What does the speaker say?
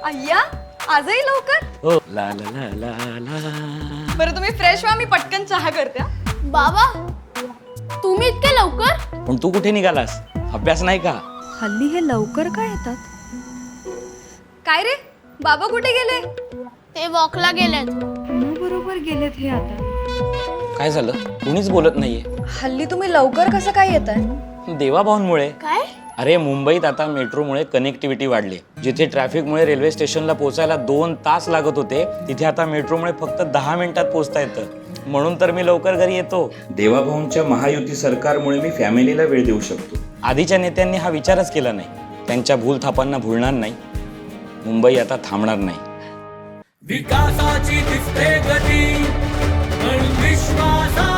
अय्या आजही लवकर? हो ला ला ला ला ला. बरं तुम्ही फ्रेश व्हा, मी पटकन चहा करते. बाबा तुम्ही इतके लवकर? पण तू कुठे निघालास? अभ्यास नाही का? हल्ली हे लवकर काय येतात? काय रे बाबा कुठे गेले? ते वॉकला गेलेत. बरोबर गेलेत हे आता. काय झालं? कुणीच बोलत नाहीये. हल्ली तुम्ही लवकर कसं काय येताय? देवाभाऊंमुळे. काय? अरे मुंबईत आता मेट्रोमुळे कनेक्टिव्हिटी वाढली. जिथे ट्रॅफिकमुळे रेल्वे स्टेशनला पोहोचायला 2 तास लागत होते, तिथे आता मेट्रोमुळे फक्त 10 मिनिटात पोहोचता येतं. म्हणून तर मी लवकर घरी येतो. देवाभाऊंच्या महायुती सरकारमुळे मी फॅमिलीला वेळ देऊ शकतो. आधीच्या नेत्यांनी हा विचारच केला नाही. त्यांच्या भूलथापांना भुलणार नाही. मुंबई आता थांबणार नाही. विकासाची दिसते गती, पण विश्वासा